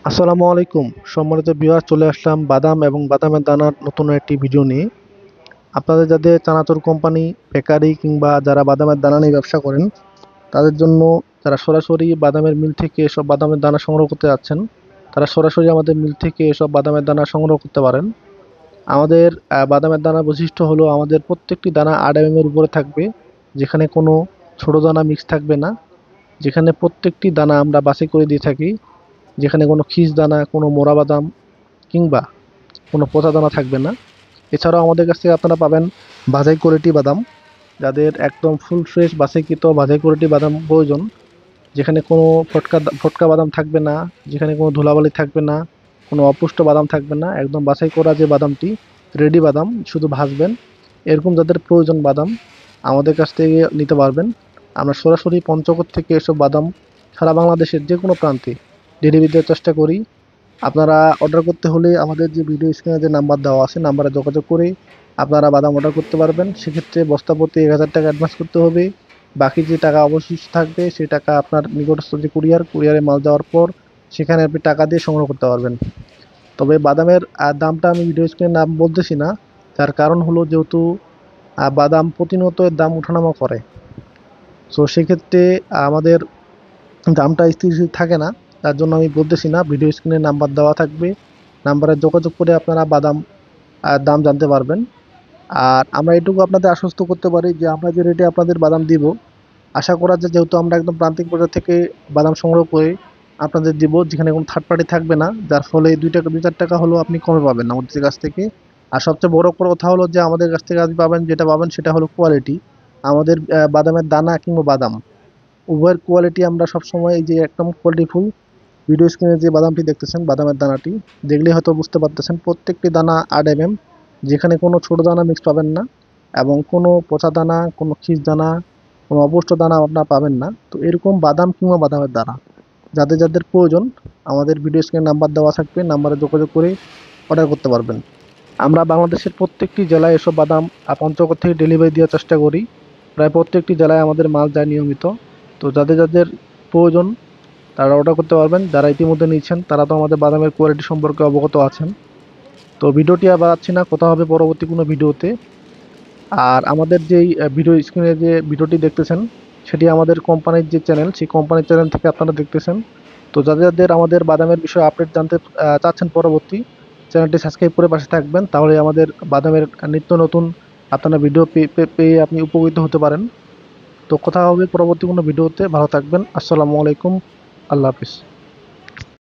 আসসালামু আলাইকুম। সম্মানিত ভিউয়ার, চলে আসলাম বাদাম এবং বাদামের দানার নতুন একটি ভিডিও নিয়ে। আপনাদের যাদের চানাচুর কোম্পানি, বেকারি কিংবা যারা বাদামের দানা নিয়ে ব্যবসা করেন, তাদের জন্য যারা সরাসরি বাদামের মিল থেকে এসব বাদামের দানা সংগ্রহ করতে যাচ্ছেন, তারা সরাসরি আমাদের মিল থেকে এসব বাদামের দানা সংগ্রহ করতে পারেন। আমাদের বাদামের দানার বৈশিষ্ট্য হলো আমাদের প্রত্যেকটি দানা 8 এর উপরে থাকবে, যেখানে কোনো ছোট দানা মিক্স থাকবে না, যেখানে প্রত্যেকটি দানা আমরা বাছাই করে দিয়ে থাকি, যেখানে কোনো খিস দানা, কোনো মোরা বাদাম কিংবা কোনো পচা দানা থাকবে না। এছাড়াও আমাদের কাছ থেকে আপনারা পাবেন বাছাই কোয়ালিটি বাদাম, যাদের একদম ফুল ফ্রেশ বাছাইকৃত বাছাই কোয়ালিটি বাদাম প্রয়োজন, যেখানে কোনো ফটকা ফটকা বাদাম থাকবে না, যেখানে কোনো ধুলাবালি থাকবে না, কোনো অপুষ্ট বাদাম থাকবে না, একদম বাছাই করা যে বাদামটি, রেডি বাদাম, শুধু ভাজবেন, এরকম যাদের প্রয়োজন বাদাম আমাদের কাছ থেকে নিতে পারবেন। আমরা সরাসরি পঞ্চগড় থেকে এসব বাদাম সারা বাংলাদেশের যে কোনো প্রান্তে ডেলিভারি দেওয়ার চেষ্টা করি। আপনারা অর্ডার করতে হলে আমাদের যে ভিডিও স্ক্রিনে যে নাম্বার দেওয়া আছে, নাম্বারে যোগাযোগ করে আপনারা বাদাম অর্ডার করতে পারবেন। সেক্ষেত্রে বস্তা প্রতি 1000 টাকা অ্যাডভান্স করতে হবে। বাকি যে টাকা অবশিষ্ট থাকবে সেই টাকা আপনার নিকটস্থ যে কুরিয়ারে মাল যাওয়ার পর সেখানে আপনি টাকা দিয়ে সংগ্রহ করতে পারবেন। তবে বাদামের দামটা আমি ভিডিও স্ক্রিনে নাম বলতেছি না, তার কারণ হলো যেহেতু বাদাম প্রতিনিয়ত এর দাম ওঠানামা করে। সো সেক্ষেত্রে আমাদের দামটা স্থির থাকে না, তার জন্য আমি বলতেছি না। ভিডিও স্ক্রিনে নাম্বার দেওয়া থাকবে, নাম্বারে যোগাযোগ করে আপনারা বাদাম দাম জানতে পারবেন। আর আমরা এটুকু আপনাদের আশ্বস্ত করতে পারি যে আমরা যে রেটে আপনাদের বাদাম দিব, আশা করা যায়, যেহেতু আমরা একদম প্রান্তিক পর্যায় থেকে বাদাম সংগ্রহ করে আপনাদের দিব, যেখানে কোনো থার্ড পার্টি থাকবে না, যার ফলে 2 টাকা 2-4 টাকা হলেও আপনি কমে পাবেন আমাদের কাছ থেকে। আর সবচেয়ে বড় কথা হলো যে আমাদের কাছ থেকে আপনি যেটা পাবেন সেটা হলো কোয়ালিটি। আমাদের বাদামের দানা কিংবা বাদাম উভয়ের কোয়ালিটি আমরা সবসময় এই যে একদম কোয়ালিটিফুল। ভিডিও স্ক্রিনে যে বাদামটি দেখতেছেন, বাদামের দানাটি দেখলেই হয়তো বুঝতে পারতেছেন, প্রত্যেকটি দানা 8 যেখানে কোনো ছোট দানা মিক্স পাবেন না, এবং কোনো পচা দানা, কোনো খিস দানা, কোনো অপুষ্ট দানা আপনারা পাবেন না। তো এরকম বাদাম কিংবা বাদামের দানা যাদের যাদের প্রয়োজন, আমাদের ভিডিও স্ক্রিনে নাম্বার দেওয়া থাকবে, নাম্বারে যোগাযোগ করে অর্ডার করতে পারবেন। আমরা বাংলাদেশের প্রত্যেকটি জেলায় এসব বাদাম পঞ্চগড় থেকে ডেলিভারি দেওয়ার চেষ্টা করি। প্রায় প্রত্যেকটি জেলায় আমাদের মাল যায় নিয়মিত। তো যাদের যাদের প্রয়োজন তারা অর্ডার করতে পারবেন। যারা ইতিমধ্যে নিচ্ছেন তারা তো আমাদের বাদামের কোয়ালিটি সম্পর্কে অবগত আছেন। তো ভিডিওটি আর বাড়াচ্ছি না, কথা হবে পরবর্তী কোনো ভিডিওতে। আর আমাদের যেই ভিডিও স্ক্রিনে যে ভিডিওটি দেখতেছেন, সেটি আমাদের কোম্পানির যে চ্যানেল, সেই কোম্পানির চ্যানেল থেকে আপনারা দেখতেছেন। তো যাদের যাদের আমাদের বাদামের বিষয়ে আপডেট জানতে চাচ্ছেন পরবর্তী, চ্যানেলটি সাবস্ক্রাইব করে পাশে থাকবেন, তাহলে আমাদের বাদামের নিত্য নতুন আপনারা ভিডিও পেয়ে আপনি উপকৃত হতে পারেন। তো কথা হবে পরবর্তী কোনো ভিডিওতে। ভালো থাকবেন। আসসালামু আলাইকুম। আল্লাহ হাফিজ।